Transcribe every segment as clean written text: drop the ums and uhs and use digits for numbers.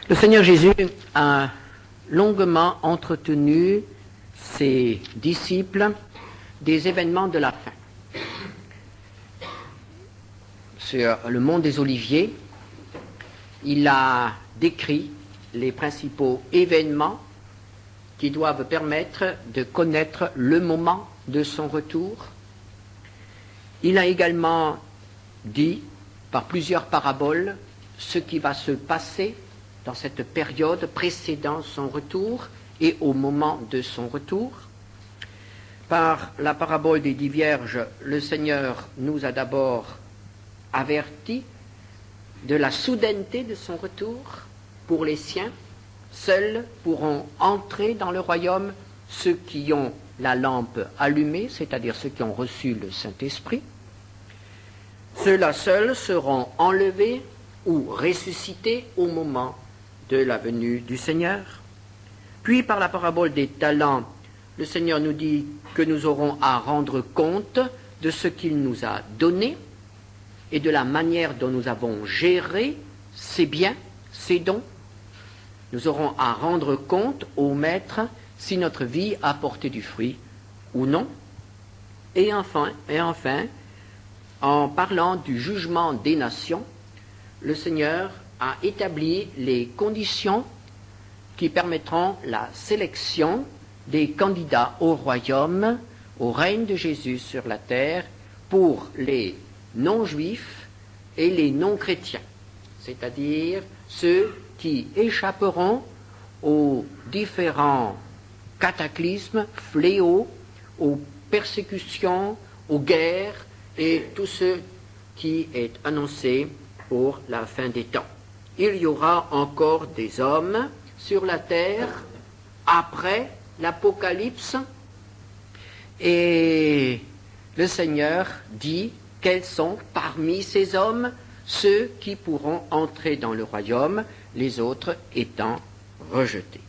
Le Seigneur Jésus a longuement entretenu ses disciples des événements de la fin. Sur le mont des Oliviers, il a décrit les principaux événements qui doivent permettre de connaître le moment de son retour. Il a également dit, par plusieurs paraboles, ce qui va se passer dans cette période précédant son retour et au moment de son retour. Par la parabole des 10 vierges, le Seigneur nous a d'abord averti de la soudaineté de son retour pour les siens. Seuls pourront entrer dans le royaume ceux qui ont la lampe allumée, c'est-à-dire ceux qui ont reçu le Saint-Esprit. Ceux-là seuls seront enlevés ou ressuscités au moment de la venue du Seigneur. Puis, par la parabole des talents, le Seigneur nous dit que nous aurons à rendre compte de ce qu'il nous a donné et de la manière dont nous avons géré ces biens, ces dons. Nous aurons à rendre compte au Maître si notre vie a porté du fruit ou non. Et enfin, en parlant du jugement des nations, le Seigneur a établi les conditions qui permettront la sélection des candidats au royaume, au règne de Jésus sur la terre, pour les non-juifs et les non-chrétiens, c'est-à-dire ceux qui échapperont aux différents cataclysmes, fléaux, aux persécutions, aux guerres et tout ce qui est annoncé pour la fin des temps. Il y aura encore des hommes sur la terre après l'Apocalypse et le Seigneur dit quels sont parmi ces hommes ceux qui pourront entrer dans le royaume, les autres étant rejetés.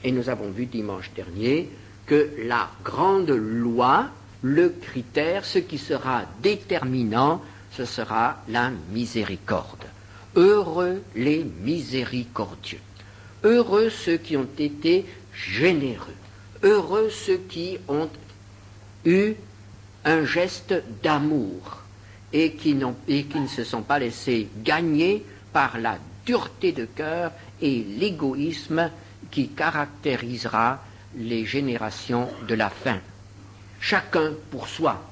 Et nous avons vu dimanche dernier que la grande loi, le critère, ce qui sera déterminant, ce sera la miséricorde. Heureux les miséricordieux. Heureux ceux qui ont été généreux. Heureux ceux qui ont eu un geste d'amour et qui ne se sont pas laissés gagner par la dureté de cœur et l'égoïsme qui caractérisera les générations de la fin. Chacun pour soi,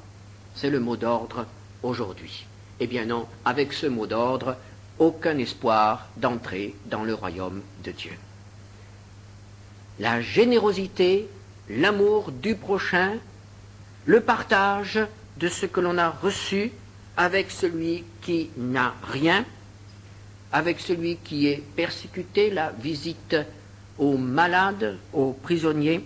c'est le mot d'ordre aujourd'hui. Eh bien non, avec ce mot d'ordre, aucun espoir d'entrer dans le royaume de Dieu. La générosité, l'amour du prochain, le partage de ce que l'on a reçu avec celui qui n'a rien, avec celui qui est persécuté, la visite aux malades, aux prisonniers,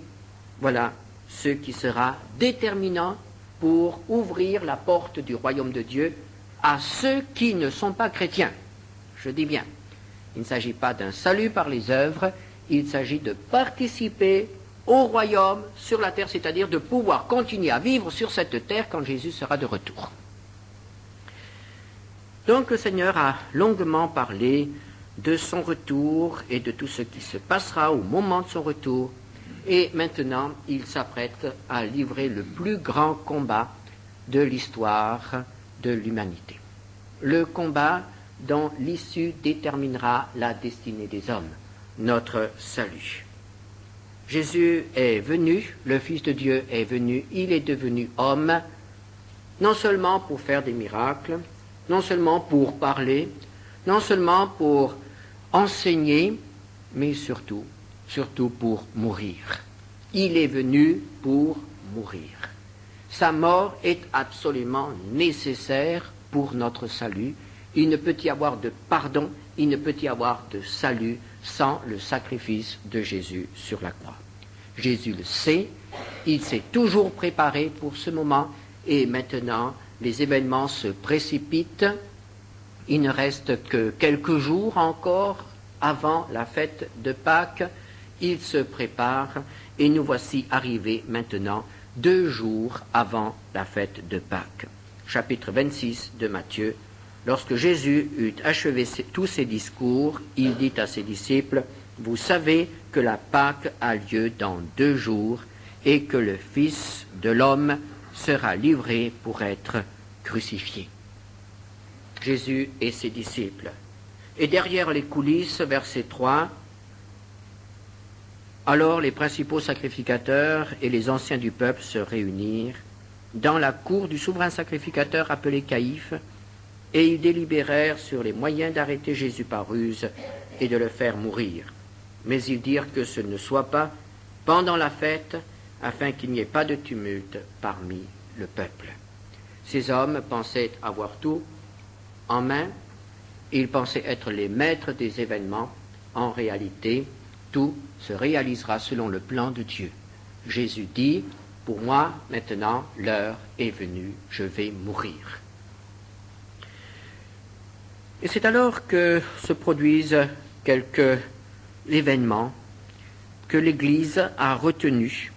voilà ce qui sera déterminant pour ouvrir la porte du royaume de Dieu à ceux qui ne sont pas chrétiens. Je dis bien, il ne s'agit pas d'un salut par les œuvres, il s'agit de participer au royaume sur la terre, c'est-à-dire de pouvoir continuer à vivre sur cette terre quand Jésus sera de retour. Donc le Seigneur a longuement parlé de son retour et de tout ce qui se passera au moment de son retour. Et maintenant, il s'apprête à livrer le plus grand combat de l'histoire de l'humanité. Le combat dont l'issue déterminera la destinée des hommes, notre salut. Jésus est venu, le Fils de Dieu est venu, il est devenu homme, non seulement pour faire des miracles, non seulement pour parler, non seulement pour enseigner, mais surtout pour mourir. Il est venu pour mourir. Sa mort est absolument nécessaire pour notre salut. Il ne peut y avoir de pardon, il ne peut y avoir de salut sans le sacrifice de Jésus sur la croix. Jésus le sait, il s'est toujours préparé pour ce moment et maintenant les événements se précipitent. Il ne reste que quelques jours encore avant la fête de Pâques. Il se prépare et nous voici arrivés maintenant 2 jours avant la fête de Pâques. Chapitre 26 de Matthieu, Lorsque Jésus eut achevé tous ses discours, il dit à ses disciples, « Vous savez que la Pâque a lieu dans 2 jours et que le Fils de l'homme sera livré pour être crucifié. » Jésus et ses disciples. Et derrière les coulisses, verset 3, « Alors les principaux sacrificateurs et les anciens du peuple se réunirent dans la cour du souverain sacrificateur appelé Caïphe, et ils délibérèrent sur les moyens d'arrêter Jésus par ruse et de le faire mourir. Mais ils dirent que ce ne soit pas pendant la fête, afin qu'il n'y ait pas de tumulte parmi le peuple. » Ces hommes pensaient avoir tout en main, ils pensaient être les maîtres des événements. En réalité, tout se réalisera selon le plan de Dieu. Jésus dit, « Pour moi, maintenant, l'heure est venue, je vais mourir. » Et c'est alors que se produisent quelques événements que l'Église a retenus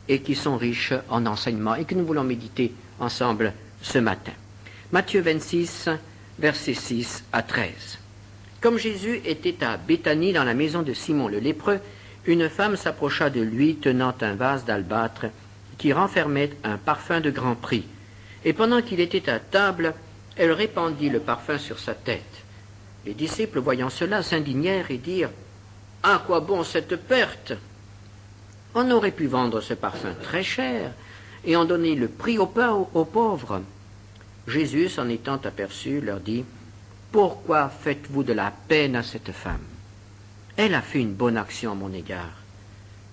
et qui sont riches en enseignements et que nous voulons méditer ensemble ce matin. Matthieu 26, versets 6 à 13. Comme Jésus était à Béthanie dans la maison de Simon le lépreux, une femme s'approcha de lui tenant un vase d'albâtre qui renfermait un parfum de grand prix. Et pendant qu'il était à table, elle répandit le parfum sur sa tête. Les disciples, voyant cela, s'indignèrent et dirent, « À quoi bon cette perte? On aurait pu vendre ce parfum très cher et en donner le prix aux pauvres. » Jésus, s'en étant aperçu, leur dit, « Pourquoi faites-vous de la peine à cette femme? Elle a fait une bonne action à mon égard,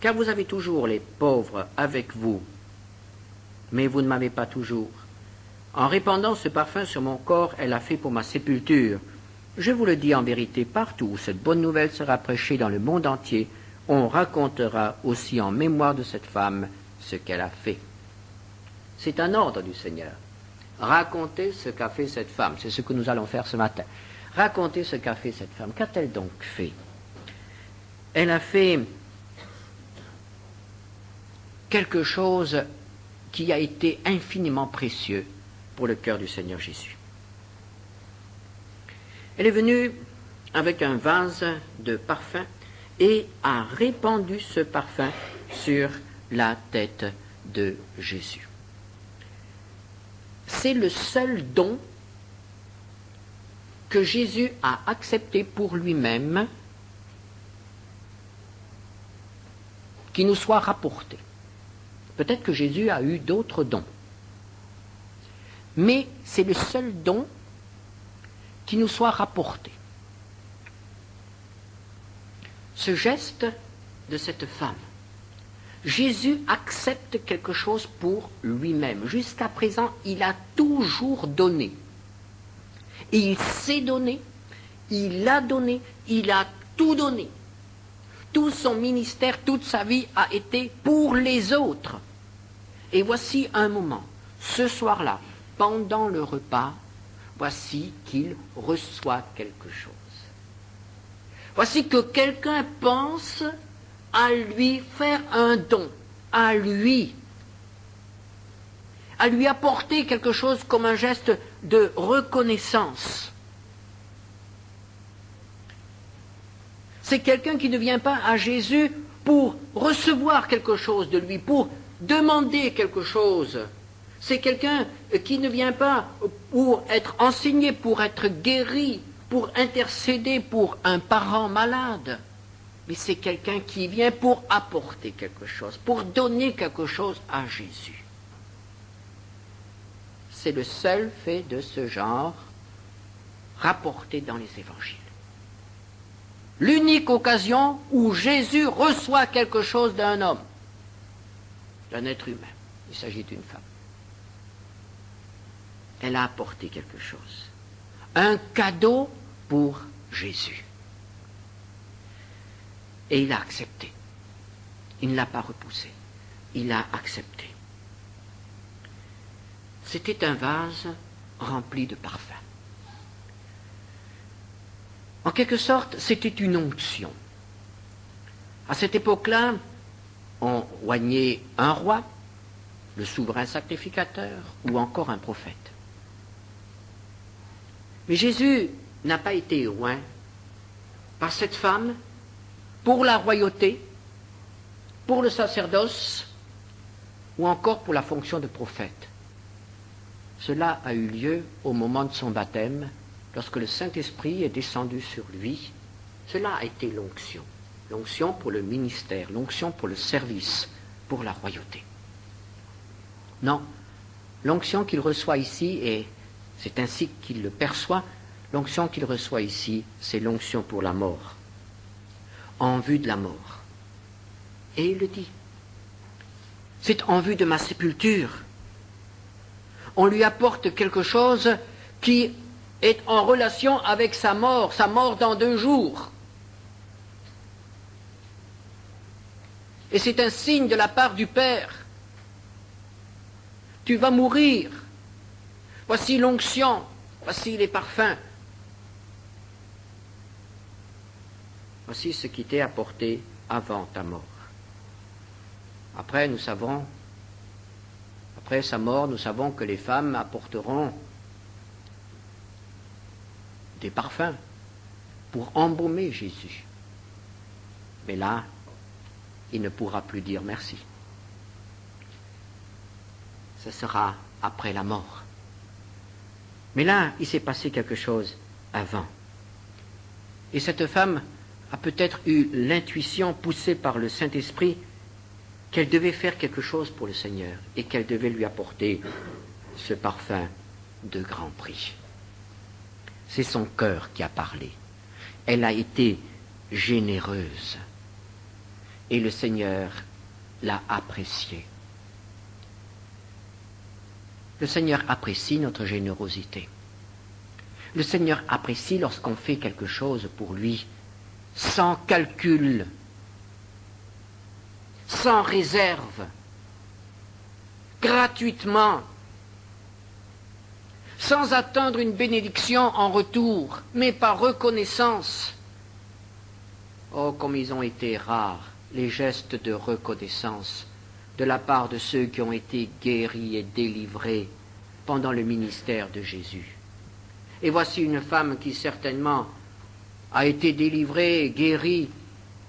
car vous avez toujours les pauvres avec vous, mais vous ne m'avez pas toujours. En répandant ce parfum sur mon corps, elle a fait pour ma sépulture. Je vous le dis en vérité, partout où cette bonne nouvelle sera prêchée dans le monde entier, on racontera aussi en mémoire de cette femme ce qu'elle a fait. » C'est un ordre du Seigneur. Racontez ce qu'a fait cette femme. C'est ce que nous allons faire ce matin. Racontez ce qu'a fait cette femme. Qu'a-t-elle donc fait? Elle a fait quelque chose qui a été infiniment précieux pour le cœur du Seigneur Jésus. Elle est venue avec un vase de parfum et a répandu ce parfum sur la tête de Jésus. C'est le seul don que Jésus a accepté pour lui-même qui nous soit rapporté. Peut-être que Jésus a eu d'autres dons, mais c'est le seul don qui nous soit rapporté. Ce geste de cette femme, Jésus accepte quelque chose pour lui-même. Jusqu'à présent, il a toujours donné. Et il s'est donné, il a donné, il a tout donné. Tout son ministère, toute sa vie a été pour les autres. Et voici un moment, ce soir-là, pendant le repas, voici qu'il reçoit quelque chose. Voici que quelqu'un pense à lui faire un don, à lui apporter quelque chose comme un geste de reconnaissance. C'est quelqu'un qui ne vient pas à Jésus pour recevoir quelque chose de lui, pour demander quelque chose. C'est quelqu'un qui ne vient pas pour être enseigné, pour être guéri, pour intercéder pour un parent malade. Mais c'est quelqu'un qui vient pour apporter quelque chose, pour donner quelque chose à Jésus. C'est le seul fait de ce genre rapporté dans les évangiles. L'unique occasion où Jésus reçoit quelque chose d'un homme, d'un être humain. Il s'agit d'une femme. Elle a apporté quelque chose. Un cadeau pour Jésus. Et il a accepté. Il ne l'a pas repoussé. Il a accepté. C'était un vase rempli de parfum. En quelque sorte, c'était une onction. À cette époque-là, on oignait un roi, le souverain sacrificateur, ou encore un prophète. Mais Jésus n'a pas été oint par cette femme pour la royauté, pour le sacerdoce ou encore pour la fonction de prophète. Cela a eu lieu au moment de son baptême, lorsque le Saint-Esprit est descendu sur lui. Cela a été l'onction. L'onction pour le ministère, l'onction pour le service, pour la royauté. Non, l'onction qu'il reçoit ici, et c'est ainsi qu'il le perçoit, l'onction qu'il reçoit ici, c'est l'onction pour la mort, en vue de la mort. Et il le dit. C'est en vue de ma sépulture. On lui apporte quelque chose qui est en relation avec sa mort dans 2 jours. Et c'est un signe de la part du Père. Tu vas mourir. Voici l'onction, voici les parfums. Voici ce qui t'est apporté avant ta mort. Après sa mort, nous savons que les femmes apporteront des parfums pour embaumer Jésus. Mais là, il ne pourra plus dire merci. Ce sera après la mort. Mais là, il s'est passé quelque chose avant. Et cette femme a peut-être eu l'intuition poussée par le Saint-Esprit qu'elle devait faire quelque chose pour le Seigneur et qu'elle devait lui apporter ce parfum de grand prix. C'est son cœur qui a parlé. Elle a été généreuse et le Seigneur l'a appréciée. Le Seigneur apprécie notre générosité. Le Seigneur apprécie lorsqu'on fait quelque chose pour lui sans calcul, sans réserve, gratuitement, sans attendre une bénédiction en retour, mais par reconnaissance. Oh, comme ils ont été rares, les gestes de reconnaissance de la part de ceux qui ont été guéris et délivrés pendant le ministère de Jésus. Et voici une femme qui certainement a été délivrée, guérie.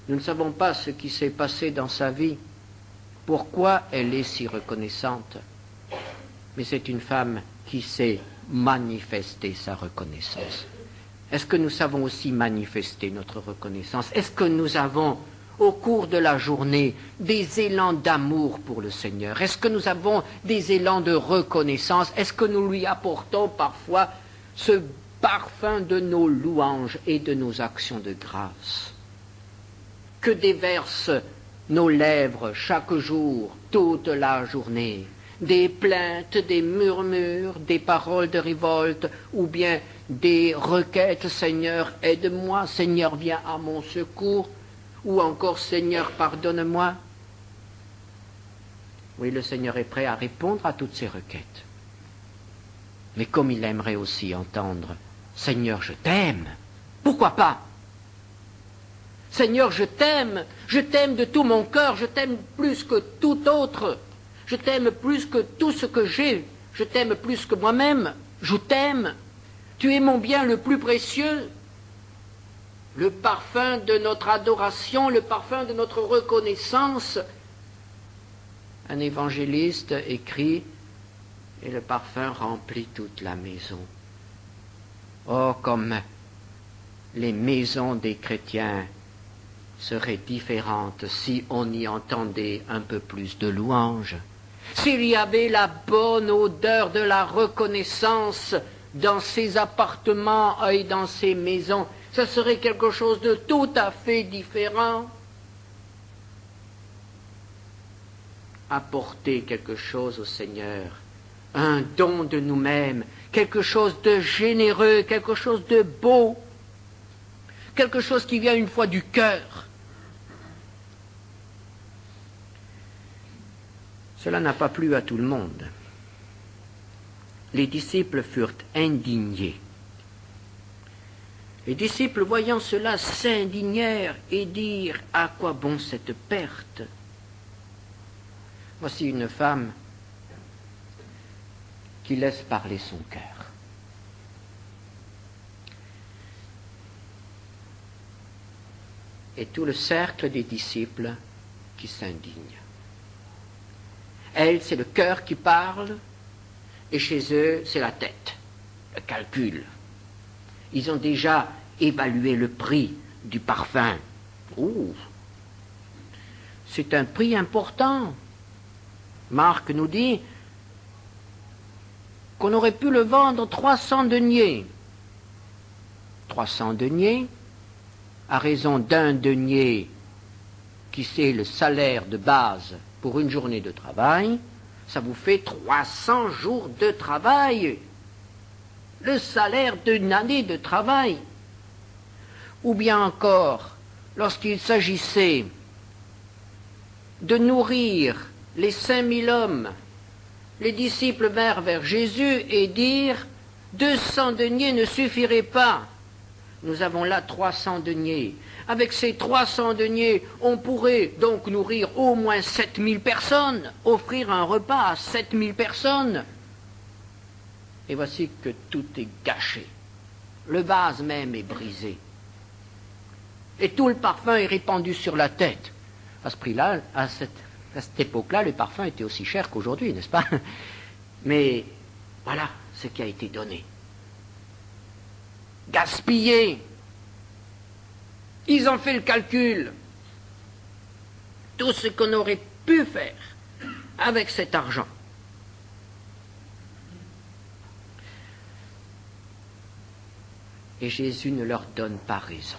Nous ne savons pas ce qui s'est passé dans sa vie, pourquoi elle est si reconnaissante. Mais c'est une femme qui sait manifester sa reconnaissance. Est-ce que nous savons aussi manifester notre reconnaissance? Est-ce que nous avons, au cours de la journée, des élans d'amour pour le Seigneur? Est-ce que nous avons des élans de reconnaissance? Est-ce que nous lui apportons parfois ce parfum de nos louanges et de nos actions de grâce? Que déversent nos lèvres chaque jour, toute la journée? Des plaintes, des murmures, des paroles de révolte, ou bien des requêtes, Seigneur, aide-moi, Seigneur, viens à mon secours, ou encore, Seigneur, pardonne-moi. Oui, le Seigneur est prêt à répondre à toutes ces requêtes. Mais comme il aimerait aussi entendre, Seigneur, je t'aime, pourquoi pas? Seigneur, je t'aime de tout mon cœur, je t'aime plus que tout autre, je t'aime plus que tout ce que j'ai, je t'aime plus que moi-même, je t'aime, tu es mon bien le plus précieux, le parfum de notre adoration, le parfum de notre reconnaissance. Un évangéliste écrit, et le parfum remplit toute la maison. Oh, comme les maisons des chrétiens seraient différentes si on y entendait un peu plus de louanges, s'il y avait la bonne odeur de la reconnaissance dans ces appartements et dans ces maisons, ce serait quelque chose de tout à fait différent. Apporter quelque chose au Seigneur, un don de nous-mêmes, quelque chose de généreux, quelque chose de beau, quelque chose qui vient une fois du cœur. Cela n'a pas plu à tout le monde. Les disciples furent indignés. Les disciples, voyant cela, s'indignèrent et dirent « À quoi bon cette perte ?» Voici une femme qui laisse parler son cœur. et tout le cercle des disciples qui s'indignent. Elle, c'est le cœur qui parle, et chez eux, c'est la tête, le calcul. Ils ont déjà évalué le prix du parfum. Ouh, c'est un prix important. Marc nous dit qu'on aurait pu le vendre 300 deniers. 300 deniers, à raison d'un denier qui c'est le salaire de base pour une journée de travail, ça vous fait 300 jours de travail. Le salaire d'une année de travail. Ou bien encore, lorsqu'il s'agissait de nourrir les 5000 hommes, les disciples vinrent vers Jésus et dirent « 200 deniers ne suffiraient pas. Nous avons là 300 deniers. Avec ces 300 deniers, on pourrait donc nourrir au moins 7000 personnes, offrir un repas à 7000 personnes. » Et voici que tout est gâché. Le vase même est brisé. Et tout le parfum est répandu sur la tête. À ce prix-là, à cette époque-là, le parfum était aussi cher qu'aujourd'hui, n'est-ce pas? Mais voilà ce qui a été donné. Gaspillé. Ils ont fait le calcul. Tout ce qu'on aurait pu faire avec cet argent. Et Jésus ne leur donne pas raison.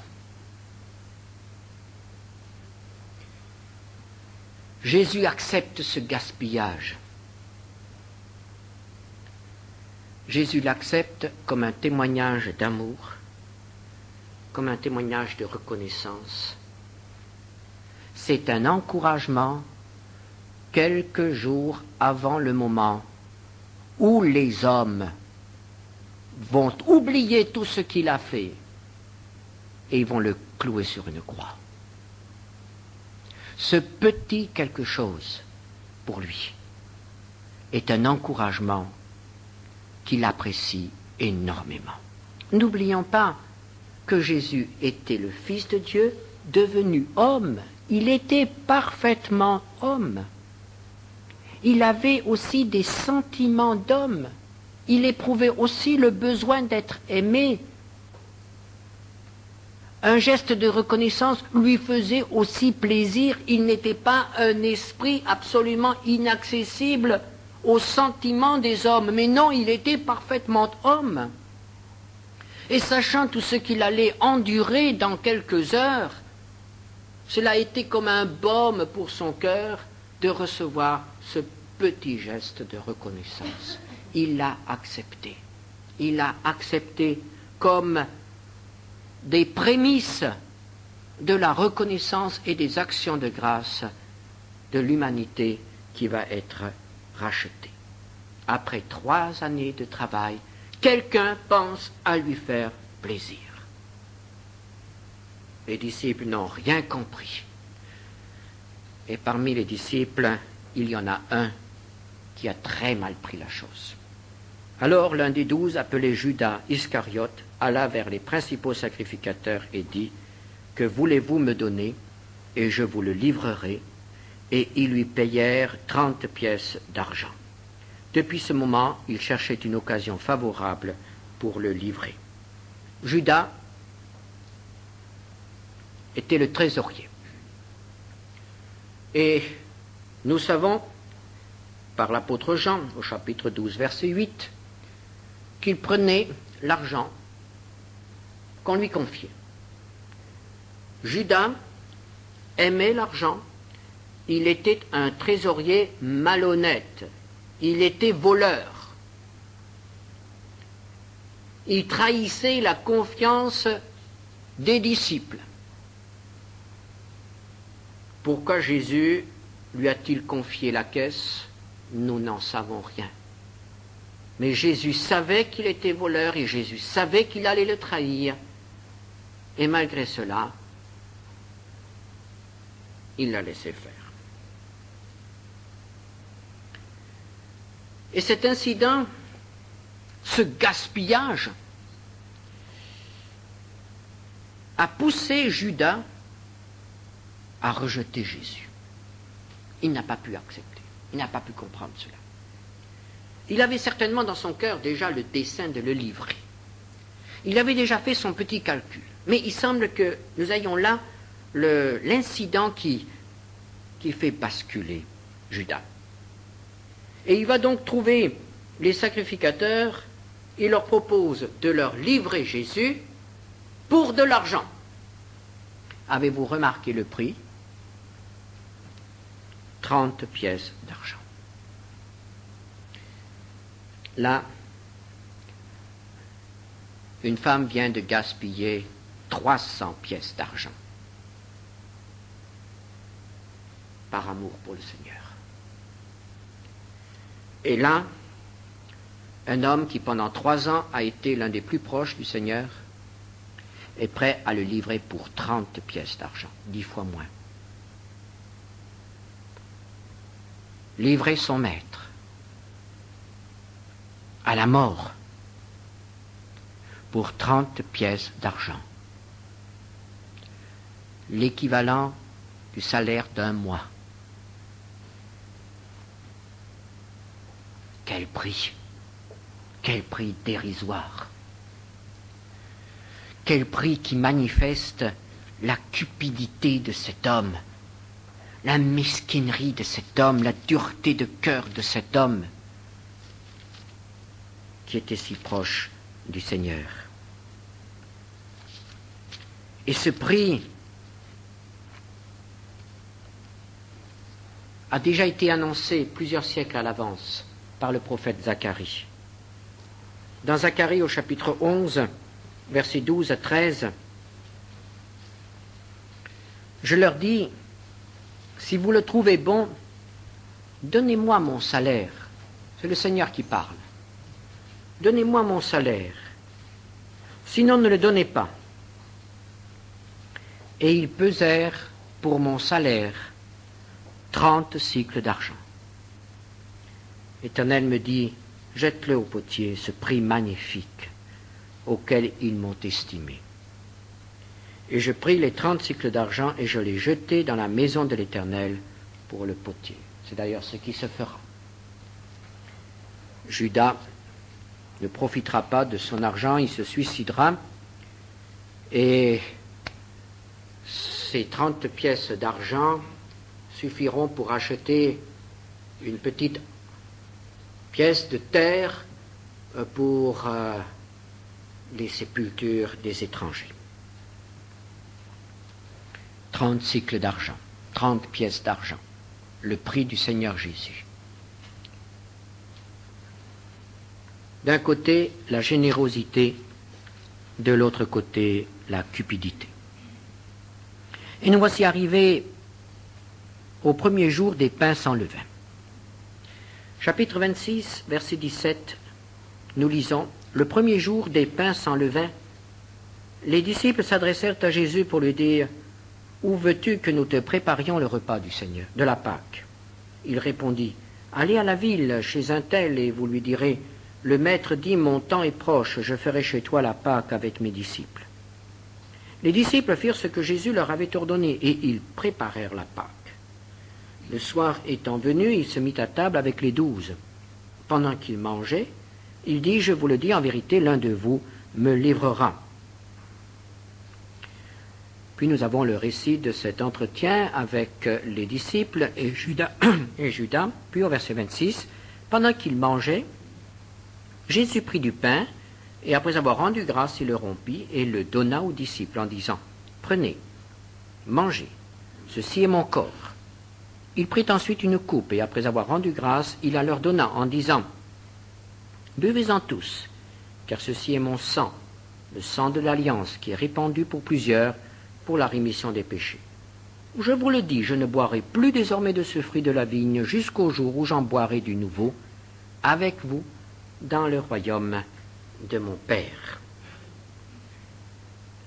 Jésus accepte ce gaspillage. Jésus l'accepte comme un témoignage d'amour, comme un témoignage de reconnaissance. C'est un encouragement quelques jours avant le moment où les hommes vont oublier tout ce qu'il a fait et ils vont le clouer sur une croix. Ce petit quelque chose, pour lui, est un encouragement qu'il apprécie énormément. N'oublions pas que Jésus était le Fils de Dieu devenu homme. Il était parfaitement homme. Il avait aussi des sentiments d'homme. Il éprouvait aussi le besoin d'être aimé. Un geste de reconnaissance lui faisait aussi plaisir. Il n'était pas un esprit absolument inaccessible aux sentiments des hommes. Mais non, il était parfaitement homme. Et sachant tout ce qu'il allait endurer dans quelques heures, cela a été comme un baume pour son cœur de recevoir ce petit geste de reconnaissance. Il l'a accepté. Il l'a accepté comme des prémices de la reconnaissance et des actions de grâce de l'humanité qui va être rachetée. Après 3 années de travail, quelqu'un pense à lui faire plaisir. Les disciples n'ont rien compris. Et parmi les disciples, il y en a un qui a très mal pris la chose. Alors l'un des 12, appelé Judas Iscariote, alla vers les principaux sacrificateurs et dit « Que voulez-vous me donner, et je vous le livrerai ?» Et ils lui payèrent 30 pièces d'argent. Depuis ce moment, il cherchait une occasion favorable pour le livrer. Judas était le trésorier. Et nous savons, par l'apôtre Jean, au chapitre 12, verset 8, qu'il prenait l'argent qu'on lui confiait. Judas aimait l'argent. Il était un trésorier malhonnête. Il était voleur. Il trahissait la confiance des disciples. Pourquoi Jésus lui a-t-il confié la caisse? Nous n'en savons rien. Mais Jésus savait qu'il était voleur et Jésus savait qu'il allait le trahir. Et malgré cela, il l'a laissé faire. Et cet incident, ce gaspillage, a poussé Judas a rejeté Jésus. Il n'a pas pu accepter, il n'a pas pu comprendre cela. Il avait certainement dans son cœur déjà le dessein de le livrer. Il avait déjà fait son petit calcul. Mais il semble que nous ayons là l'incident qui fait basculer Judas. Et il va donc trouver les sacrificateurs et leur propose de leur livrer Jésus pour de l'argent. Avez-vous remarqué le prix? 30 pièces d'argent. Là, une femme vient de gaspiller 300 pièces d'argent par amour pour le Seigneur. Et là, un homme qui pendant 3 ans a été l'un des plus proches du Seigneur est prêt à le livrer pour 30 pièces d'argent, 10 fois moins. Livrer son maître à la mort pour 30 pièces d'argent, l'équivalent du salaire d'un mois. Quel prix! Quel prix dérisoire! Quel prix qui manifeste la cupidité de cet homme, la mesquinerie de cet homme, la dureté de cœur de cet homme qui était si proche du Seigneur. Et ce prix a déjà été annoncé plusieurs siècles à l'avance par le prophète Zacharie. Dans Zacharie au chapitre 11, versets 12 à 13, je leur dis, si vous le trouvez bon, donnez-moi mon salaire. C'est le Seigneur qui parle. Donnez-moi mon salaire. Sinon, ne le donnez pas. Et ils pesèrent pour mon salaire 30 cycles d'argent. L'Éternel me dit, jette-le au potier, ce prix magnifique auquel ils m'ont estimé. Et je pris les 30 cycles d'argent et je les jetai dans la maison de l'Éternel pour le potier. C'est d'ailleurs ce qui se fera. Judas ne profitera pas de son argent, il se suicidera, et ces 30 pièces d'argent suffiront pour acheter une petite pièce de terre pour les sépultures des étrangers. 30 cycles d'argent, 30 pièces d'argent, le prix du Seigneur Jésus. D'un côté, la générosité, de l'autre côté, la cupidité. Et nous voici arrivés au premier jour des pains sans levain. Chapitre 26, verset 17, nous lisons, « Le premier jour des pains sans levain, les disciples s'adressèrent à Jésus pour lui dire, « Où veux-tu que nous te préparions le repas du Seigneur, de la Pâque ?» Il répondit, « Allez à la ville, chez un tel, et vous lui direz, « Le maître dit, mon temps est proche, je ferai chez toi la Pâque avec mes disciples. » Les disciples firent ce que Jésus leur avait ordonné, et ils préparèrent la Pâque. Le soir étant venu, il se mit à table avec les 12. Pendant qu'il mangeait, il dit, « Je vous le dis en vérité, l'un de vous me livrera. » Puis nous avons le récit de cet entretien avec les disciples et Judas. Puis au verset 26, pendant qu'il mangeait, Jésus prit du pain, et après avoir rendu grâce, il le rompit et le donna aux disciples en disant, « Prenez, mangez, ceci est mon corps. » Il prit ensuite une coupe, et après avoir rendu grâce, il la leur donna en disant, « Buvez-en tous, car ceci est mon sang, le sang de l'alliance qui est répandu pour plusieurs, pour la rémission des péchés. Je vous le dis, je ne boirai plus désormais de ce fruit de la vigne jusqu'au jour où j'en boirai du nouveau avec vous dans le royaume de mon Père. »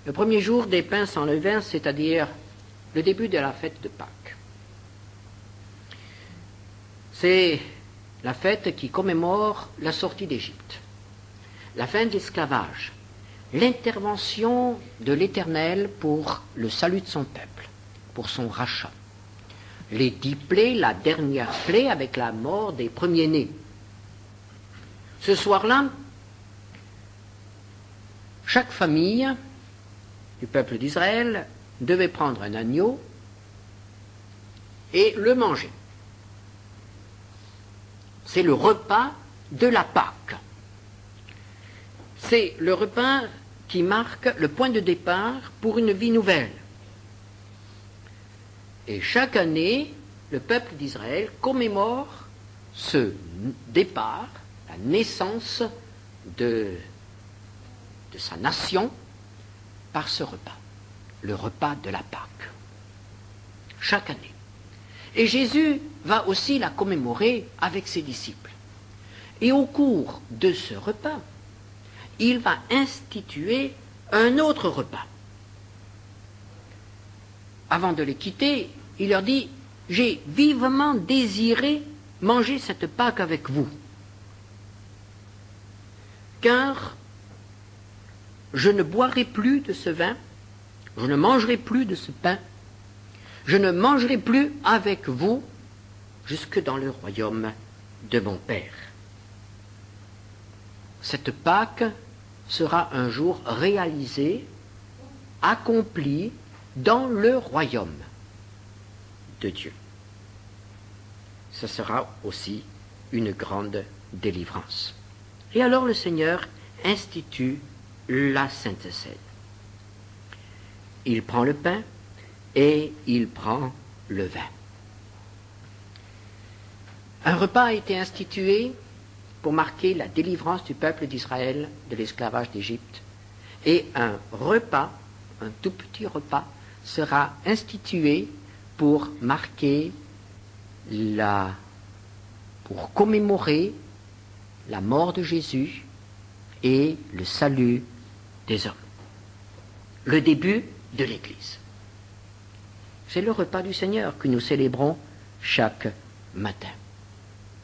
Le premier jour des pains sans levain, c'est-à-dire le début de la fête de Pâques. C'est la fête qui commémore la sortie d'Égypte, la fin de l'esclavage, l'intervention de l'Éternel pour le salut de son peuple. pour son rachat. Les 10 plaies, la dernière plaie avec la mort des premiers-nés. Ce soir-là, chaque famille du peuple d'Israël devait prendre un agneau et le manger. C'est le repas de la Pâque. C'est le repas qui marque le point de départ pour une vie nouvelle. Et chaque année, le peuple d'Israël commémore ce départ, la naissance de sa nation, par ce repas, le repas de la Pâque. Chaque année. Et Jésus va aussi la commémorer avec ses disciples. Et au cours de ce repas, il va instituer un autre repas. Avant de les quitter, il leur dit « J'ai vivement désiré manger cette Pâque avec vous, car je ne boirai plus de ce vin, je ne mangerai plus de ce pain, je ne mangerai plus avec vous jusque dans le royaume de mon Père. » Cette Pâque sera un jour réalisée, accomplie dans le royaume de Dieu. Ce sera aussi une grande délivrance. Et alors le Seigneur institue la Sainte Seine. Il prend le pain et il prend le vin. Un repas a été institué pour marquer la délivrance du peuple d'Israël de l'esclavage d'Égypte. Et un repas, un tout petit repas, sera institué pour marquer pour commémorer la mort de Jésus et le salut des hommes. Le début de l'Église. C'est le repas du Seigneur que nous célébrons chaque matin,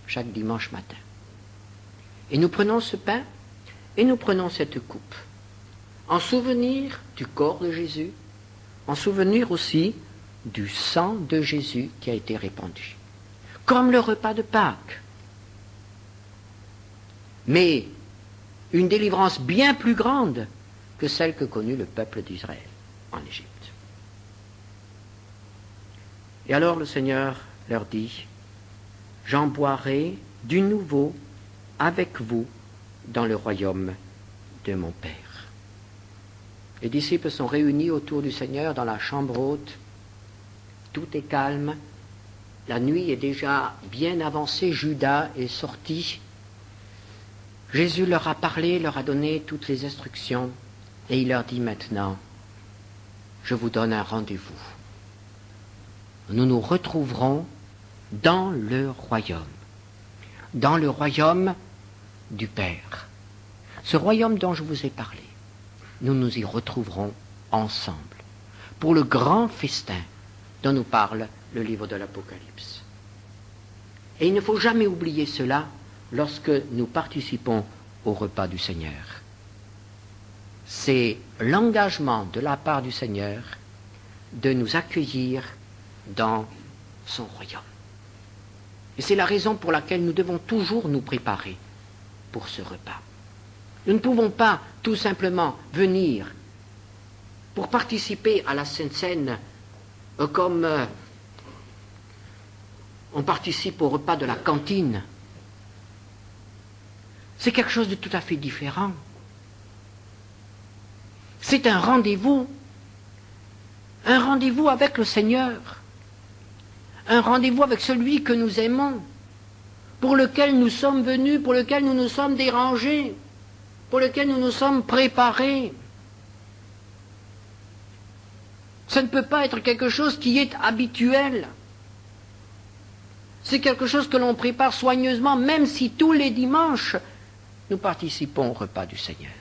chaque dimanche matin. Et nous prenons ce pain et nous prenons cette coupe, en souvenir du corps de Jésus, en souvenir aussi du sang de Jésus qui a été répandu, comme le repas de Pâques. Mais une délivrance bien plus grande que celle que connut le peuple d'Israël en Égypte. Et alors le Seigneur leur dit, « J'en boirai du nouveau avec vous dans le royaume de mon Père. » Les disciples sont réunis autour du Seigneur dans la chambre haute. Tout est calme. La nuit est déjà bien avancée. Judas est sorti. Jésus leur a parlé, leur a donné toutes les instructions. Et il leur dit maintenant, je vous donne un rendez-vous. Nous nous retrouverons dans le royaume du Père. Ce royaume dont je vous ai parlé, nous nous y retrouverons ensemble pour le grand festin dont nous parle le livre de l'Apocalypse. Et il ne faut jamais oublier cela lorsque nous participons au repas du Seigneur. C'est l'engagement de la part du Seigneur de nous accueillir dans son royaume. Et c'est la raison pour laquelle nous devons toujours nous préparer pour ce repas. Nous ne pouvons pas tout simplement venir pour participer à la Sainte Seine comme on participe au repas de la cantine. C'est quelque chose de tout à fait différent. C'est un rendez-vous avec le Seigneur, un rendez-vous avec celui que nous aimons, pour lequel nous sommes venus, pour lequel nous nous sommes dérangés, pour lequel nous nous sommes préparés. Ça ne peut pas être quelque chose qui est habituel. C'est quelque chose que l'on prépare soigneusement, même si tous les dimanches, nous participons au repas du Seigneur.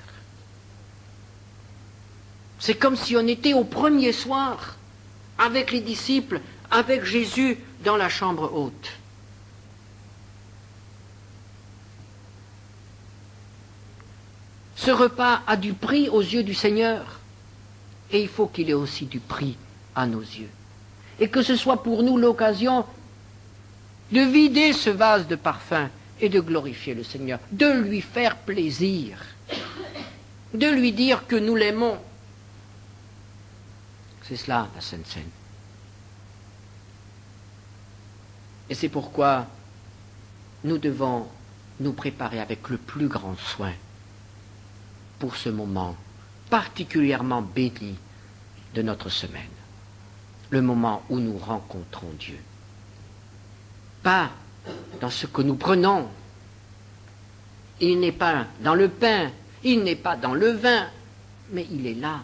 C'est comme si on était au premier soir, avec les disciples, avec Jésus dans la chambre haute. Ce repas a du prix aux yeux du Seigneur, et il faut qu'il ait aussi du prix à nos yeux. et que ce soit pour nous l'occasion de vider ce vase de parfum et de glorifier le Seigneur, de lui faire plaisir, de lui dire que nous l'aimons. C'est cela, la Sainte Seine. Et c'est pourquoi nous devons nous préparer avec le plus grand soin pour ce moment particulièrement béni de notre semaine, le moment où nous rencontrons Dieu. Pas dans ce que nous prenons, il n'est pas dans le pain, il n'est pas dans le vin, mais il est là,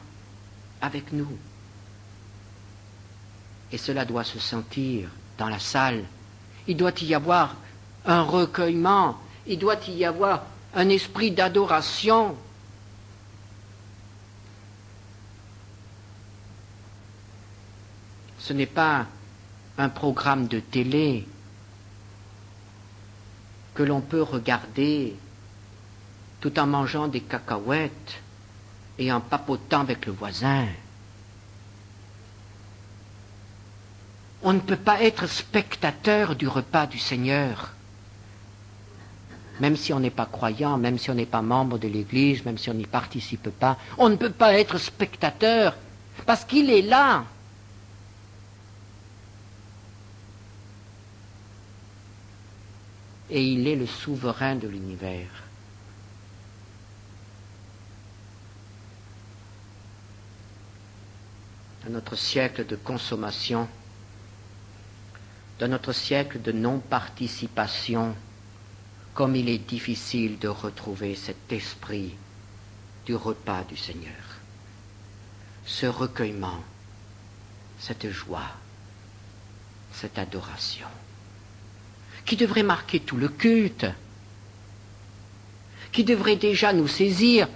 avec nous. Et cela doit se sentir dans la salle. Il doit y avoir un recueillement, il doit y avoir un esprit d'adoration. Ce n'est pas un programme de télé que l'on peut regarder tout en mangeant des cacahuètes et en papotant avec le voisin. On ne peut pas être spectateur du repas du Seigneur, même si on n'est pas croyant, même si on n'est pas membre de l'Église, même si on n'y participe pas. On ne peut pas être spectateur, parce qu'il est là. Et il est le souverain de l'univers. Dans notre siècle de consommation, dans notre siècle de non-participation, comme il est difficile de retrouver cet esprit du repas du Seigneur, ce recueillement, cette joie, cette adoration, qui devrait marquer tout le culte, qui devrait déjà nous saisir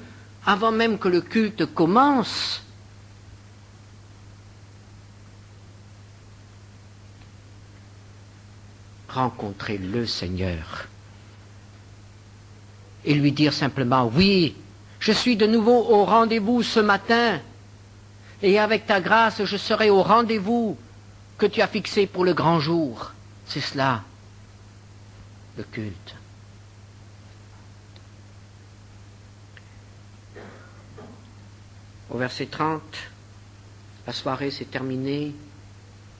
avant même que le culte commence. Rencontrer le Seigneur et lui dire simplement: oui, je suis de nouveau au rendez-vous ce matin, et avec ta grâce je serai au rendez-vous que tu as fixé pour le grand jour. C'est cela, le culte. Au verset 30, la soirée s'est terminée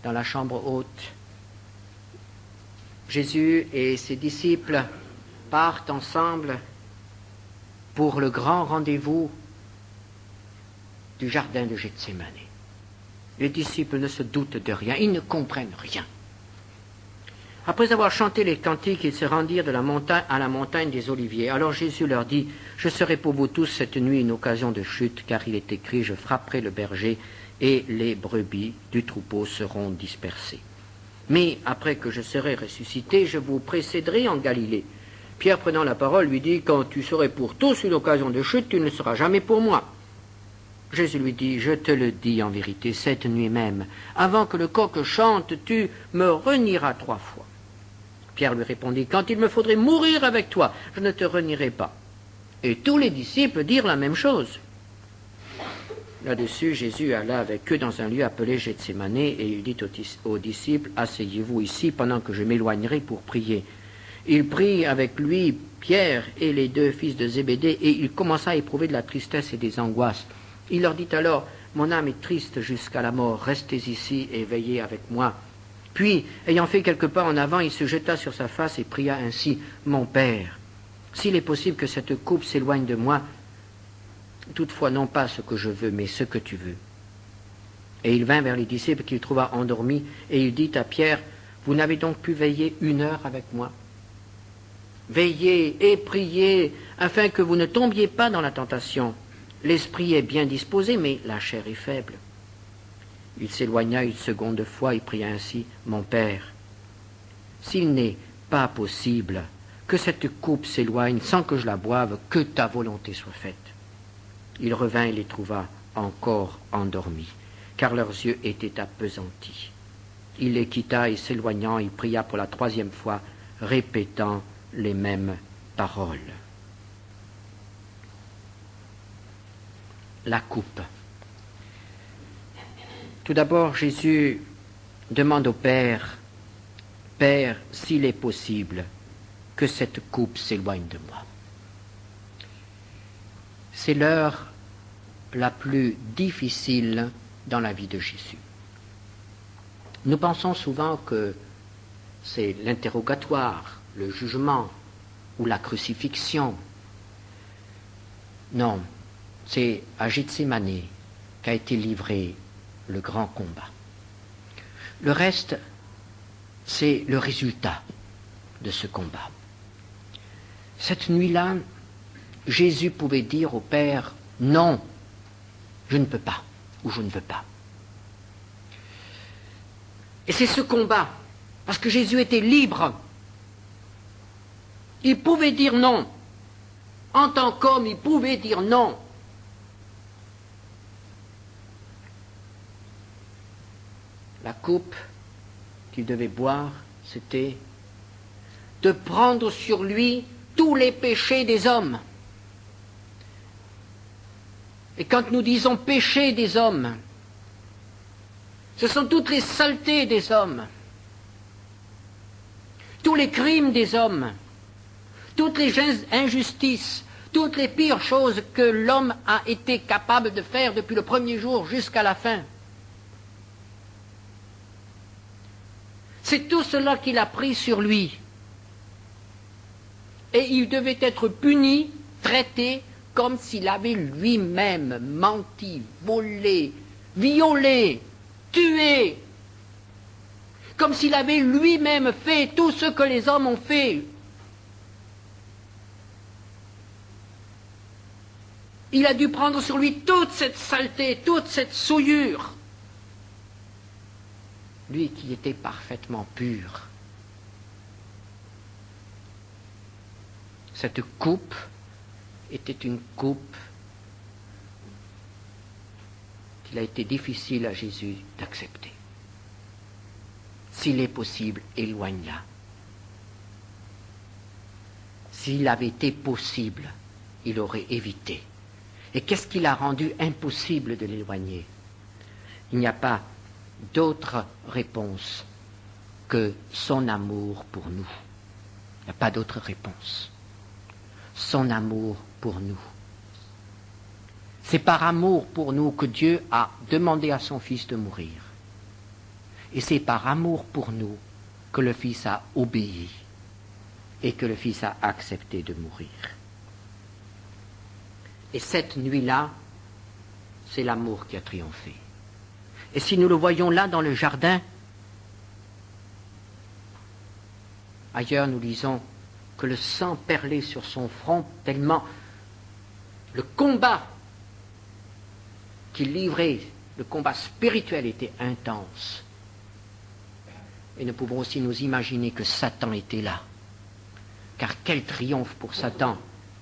dans la chambre haute. Jésus et ses disciples partent ensemble pour le grand rendez-vous du jardin de Gethsémani. Les disciples ne se doutent de rien, ils ne comprennent rien. Après avoir chanté les cantiques, ils se rendirent de la montagne à la montagne des Oliviers. Alors Jésus leur dit: je serai pour vous tous cette nuit une occasion de chute, car il est écrit: je frapperai le berger et les brebis du troupeau seront dispersées. Mais après que je serai ressuscité, je vous précéderai en Galilée. Pierre, prenant la parole, lui dit: quand tu serais pour tous une occasion de chute, tu ne seras jamais pour moi. Jésus lui dit: je te le dis en vérité, cette nuit même, avant que le coq chante, tu me renieras 3 fois. Pierre lui répondit: quand il me faudrait mourir avec toi, je ne te renierai pas. Et tous les disciples dirent la même chose. Là-dessus, Jésus alla avec eux dans un lieu appelé Gethsémani, et il dit aux disciples: asseyez-vous ici pendant que je m'éloignerai pour prier. Il prit avec lui Pierre et les 2 fils de Zébédée, et il commença à éprouver de la tristesse et des angoisses. Il leur dit alors: mon âme est triste jusqu'à la mort, restez ici et veillez avec moi. Puis, ayant fait quelques pas en avant, il se jeta sur sa face et pria ainsi: mon Père, s'il est possible que cette coupe s'éloigne de moi, toutefois non pas ce que je veux, mais ce que tu veux. Et il vint vers les disciples qu'il trouva endormis, et il dit à Pierre: vous n'avez donc pu veiller 1 heure avec moi? Veillez et priez, afin que vous ne tombiez pas dans la tentation. L'esprit est bien disposé, mais la chair est faible. Il s'éloigna une seconde fois et pria ainsi: mon Père, s'il n'est pas possible que cette coupe s'éloigne sans que je la boive, que ta volonté soit faite. Il revint et les trouva encore endormis, car leurs yeux étaient appesantis. Il les quitta et s'éloignant, il pria pour la 3e fois, répétant les mêmes paroles. La coupe. Tout d'abord, Jésus demande au Père, « Père, s'il est possible, que cette coupe s'éloigne de moi. » C'est l'heure la plus difficile dans la vie de Jésus. Nous pensons souvent que c'est l'interrogatoire, le jugement ou la crucifixion. Non, c'est à Gethsémani qu'a été livré le grand combat. Le reste, c'est le résultat de ce combat. Cette nuit-là, Jésus pouvait dire au Père, « Non, je ne peux pas, ou je ne veux pas. » Et c'est ce combat, parce que Jésus était libre. Il pouvait dire non. En tant qu'homme, il pouvait dire non. La coupe qu'il devait boire, c'était de prendre sur lui tous les péchés des hommes. Et quand nous disons péché des hommes, ce sont toutes les saletés des hommes, tous les crimes des hommes, toutes les injustices, toutes les pires choses que l'homme a été capable de faire depuis le premier jour jusqu'à la fin. C'est tout cela qu'il a pris sur lui. Et il devait être puni, traité, comme s'il avait lui-même menti, volé, violé, tué, comme s'il avait lui-même fait tout ce que les hommes ont fait. Il a dû prendre sur lui toute cette saleté, toute cette souillure. Lui qui était parfaitement pur. Cette coupe était une coupe qu'il a été difficile à Jésus d'accepter. S'il est possible, éloigne-la. S'il avait été possible, il aurait évité. Et qu'est-ce qui l'a rendu impossible de l'éloigner? Il n'y a pas d'autre réponse que son amour pour nous. Il n'y a pas d'autre réponse. Son amour pour nous. C'est par amour pour nous que Dieu a demandé à son Fils de mourir. Et c'est par amour pour nous que le Fils a obéi et que le Fils a accepté de mourir. Et cette nuit-là, c'est l'amour qui a triomphé. Et si nous le voyons là dans le jardin, ailleurs nous lisons que le sang perlait sur son front tellement le combat qu'il livrait, le combat spirituel était intense. Et nous pouvons aussi nous imaginer que Satan était là. Car quel triomphe pour Satan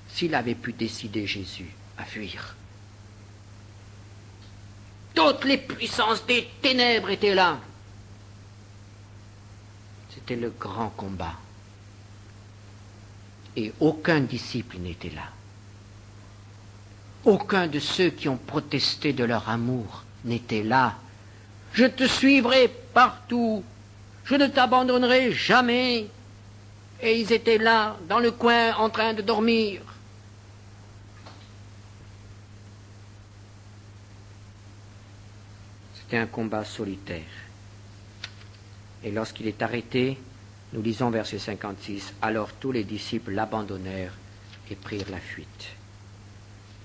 s'il avait pu décider Jésus à fuir. Toutes les puissances des ténèbres étaient là. C'était le grand combat. Et aucun disciple n'était là. Aucun de ceux qui ont protesté de leur amour n'était là. Je te suivrai partout. Je ne t'abandonnerai jamais. Et ils étaient là, dans le coin, en train de dormir. C'était un combat solitaire. Et lorsqu'il est arrêté, nous lisons verset 56, « Alors tous les disciples l'abandonnèrent et prirent la fuite. »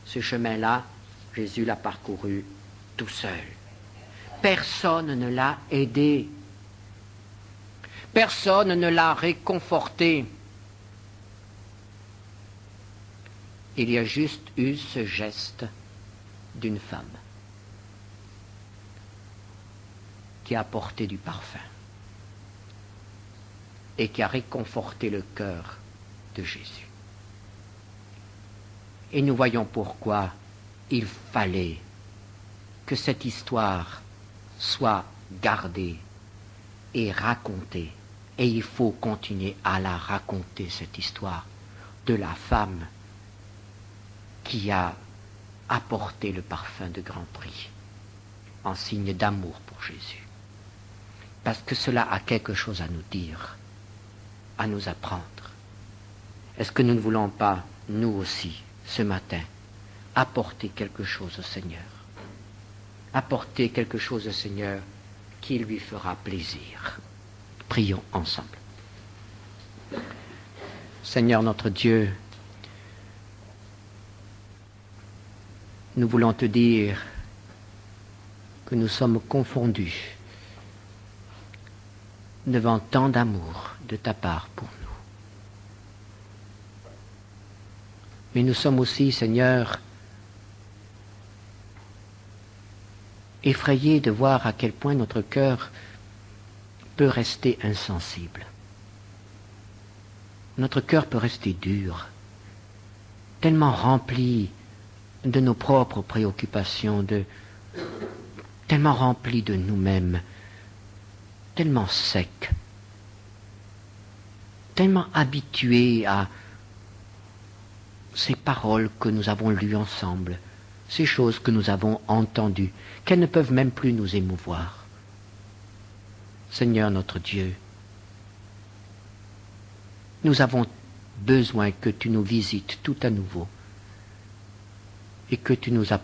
Ce chemin-là, Jésus l'a parcouru tout seul. Personne ne l'a aidé. Personne ne l'a réconforté. Il y a juste eu ce geste d'une femme qui a apporté du parfum et qui a réconforté le cœur de Jésus. Et nous voyons pourquoi il fallait que cette histoire soit gardée et racontée. Et il faut continuer à la raconter, cette histoire de la femme qui a apporté le parfum de grand prix en signe d'amour pour Jésus. parce que cela a quelque chose à nous dire, à nous apprendre. Est-ce que nous ne voulons pas, nous aussi, ce matin, apporter quelque chose au Seigneur? Apporter quelque chose au Seigneur qui lui fera plaisir. Prions ensemble. Seigneur notre Dieu, nous voulons te dire que nous sommes confondus devant tant d'amour de ta part pour nous. Mais nous sommes aussi, Seigneur, effrayés de voir à quel point notre cœur peut rester insensible. Notre cœur peut rester dur, tellement rempli de nos propres préoccupations, tellement rempli de nous-mêmes, tellement sec, tellement habitué à ces paroles que nous avons lues ensemble, ces choses que nous avons entendues, qu'elles ne peuvent même plus nous émouvoir. Seigneur notre Dieu, nous avons besoin que tu nous visites tout à nouveau et que tu nous apprennes